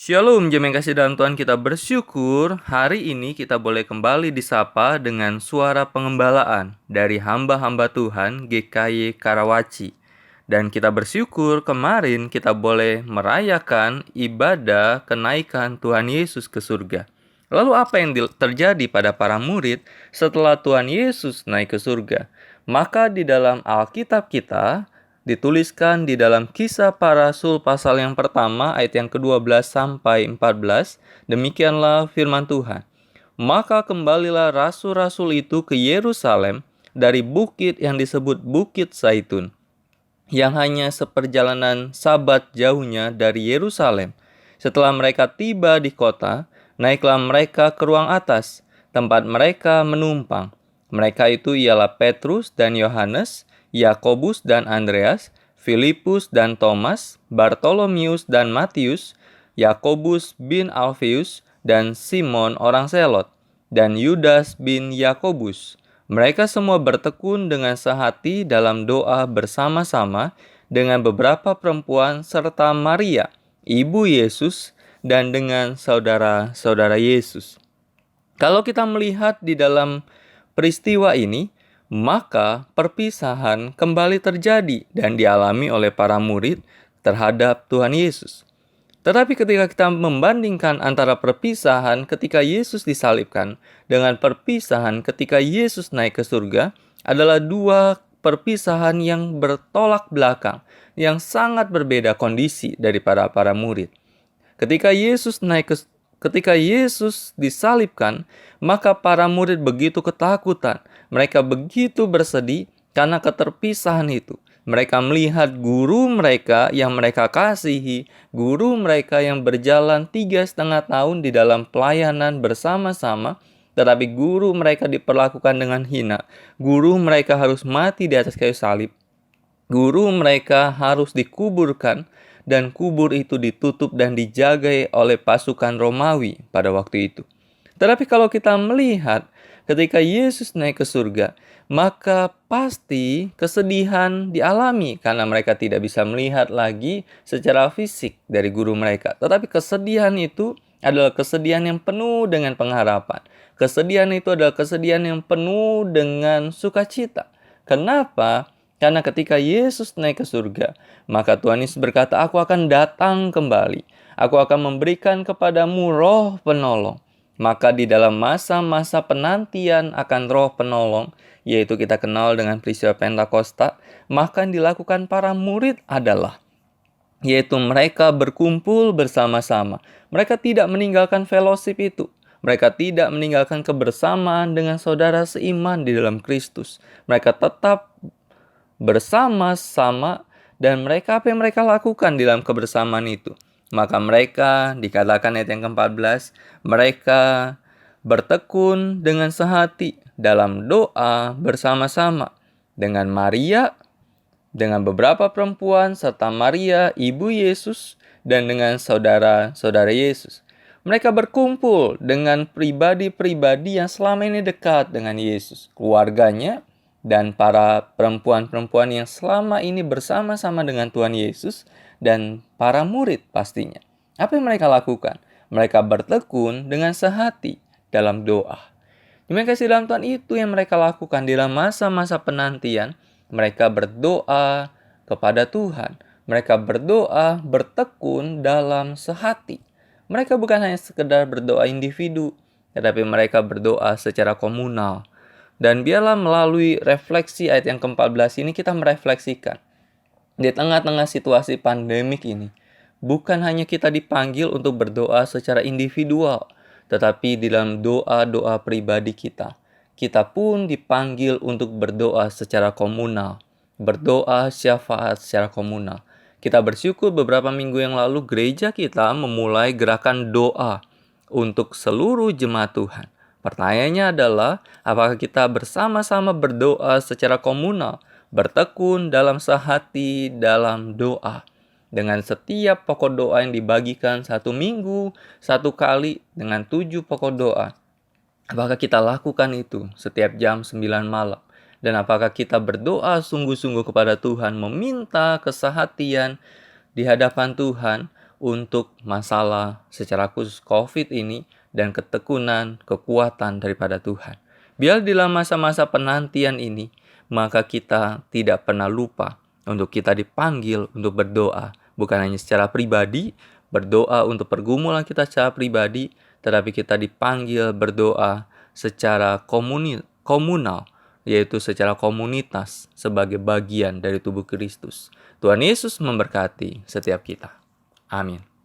Shalom, jemaat yang kasih dalam Tuhan, kita bersyukur hari ini kita boleh kembali disapa dengan suara pengembalaan dari hamba-hamba Tuhan GKY Karawaci. Dan kita bersyukur kemarin kita boleh merayakan ibadah kenaikan Tuhan Yesus ke surga. Lalu apa yang terjadi pada para murid setelah Tuhan Yesus naik ke surga? Maka di dalam Alkitab kita dituliskan di dalam Kisah Para Rasul pasal yang pertama ayat yang ke-12 sampai 14, demikianlah firman Tuhan. Maka kembalilah rasul-rasul itu ke Yerusalem dari bukit yang disebut Bukit Zaitun, yang hanya seperjalanan Sabat jauhnya dari Yerusalem. Setelah mereka tiba di kota, naiklah mereka ke ruang atas, tempat mereka menumpang. Mereka itu ialah Petrus dan Yohanes, Yakobus dan Andreas, Filipus dan Thomas, Bartolomius dan Matius, Yakobus bin Alfeus dan Simon orang Selot, dan Yudas bin Yakobus. Mereka semua bertekun dengan sehati dalam doa bersama-sama dengan beberapa perempuan serta Maria, ibu Yesus, dan dengan saudara-saudara Yesus. Kalau kita melihat di dalam peristiwa ini, maka perpisahan kembali terjadi dan dialami oleh para murid terhadap Tuhan Yesus. Tetapi ketika kita membandingkan antara perpisahan ketika Yesus disalibkan dengan perpisahan ketika Yesus naik ke surga, adalah dua perpisahan yang bertolak belakang, yang sangat berbeda kondisi daripada para murid. Ketika Yesus disalibkan, maka para murid begitu ketakutan. Mereka begitu bersedih karena keterpisahan itu. Mereka melihat guru mereka yang mereka kasihi, guru mereka yang berjalan 3,5 tahun di dalam pelayanan bersama-sama, tetapi guru mereka diperlakukan dengan hina. Guru mereka harus mati di atas kayu salib. Guru mereka harus dikuburkan, dan kubur itu ditutup dan dijaga oleh pasukan Romawi pada waktu itu. Tetapi kalau kita melihat ketika Yesus naik ke surga, maka pasti kesedihan dialami karena mereka tidak bisa melihat lagi secara fisik dari guru mereka. Tetapi kesedihan itu adalah kesedihan yang penuh dengan pengharapan. Kesedihan itu adalah kesedihan yang penuh dengan sukacita. Kenapa? Karena ketika Yesus naik ke surga, maka Tuhan Yesus berkata, "Aku akan datang kembali. Aku akan memberikan kepadamu roh penolong." Maka di dalam masa-masa penantian akan roh penolong, yaitu kita kenal dengan peristiwa Pentakosta, maka yang dilakukan para murid adalah, yaitu mereka berkumpul bersama-sama. Mereka tidak meninggalkan fellowship itu. Mereka tidak meninggalkan kebersamaan dengan saudara seiman di dalam Kristus. Mereka tetap bersama-sama, dan apa yang mereka lakukan di dalam kebersamaan itu? Maka mereka, dikatakan ayat yang ke-14, mereka bertekun dengan sehati dalam doa bersama-sama dengan Maria, dengan beberapa perempuan, serta Maria, ibu Yesus, dan dengan saudara-saudara Yesus. Mereka berkumpul dengan pribadi-pribadi yang selama ini dekat dengan Yesus, keluarganya, dan para perempuan-perempuan yang selama ini bersama-sama dengan Tuhan Yesus, dan para murid pastinya. Apa yang mereka lakukan? Mereka bertekun dengan sehati dalam doa. Terima kasih dalam Tuhan, itu yang mereka lakukan di dalam masa-masa penantian. Mereka berdoa kepada Tuhan. Mereka berdoa, bertekun dalam sehati. Mereka bukan hanya sekedar berdoa individu, tetapi mereka berdoa secara komunal. Dan biarlah melalui refleksi ayat yang ke-14 ini kita merefleksikan. Di tengah-tengah situasi pandemik ini, bukan hanya kita dipanggil untuk berdoa secara individual, tetapi di dalam doa-doa pribadi kita pun dipanggil untuk berdoa secara komunal, berdoa syafaat secara komunal. Kita bersyukur beberapa minggu yang lalu gereja kita memulai gerakan doa untuk seluruh jemaat Tuhan. Pertanyaannya adalah, apakah kita bersama-sama berdoa secara komunal, bertekun dalam sehati dalam doa, dengan setiap pokok doa yang dibagikan 1 minggu, 1 kali dengan 7 pokok doa? Apakah kita lakukan itu setiap jam 9 malam? Dan apakah kita berdoa sungguh-sungguh kepada Tuhan, meminta kesehatian di hadapan Tuhan untuk masalah secara khusus COVID ini dan ketekunan, kekuatan daripada Tuhan. Biar di dalam masa-masa penantian ini, maka kita tidak pernah lupa untuk kita dipanggil untuk berdoa. Bukan hanya secara pribadi, berdoa untuk pergumulan kita secara pribadi, tetapi kita dipanggil berdoa secara komunal, yaitu secara komunitas sebagai bagian dari tubuh Kristus. Tuhan Yesus memberkati setiap kita. Amin.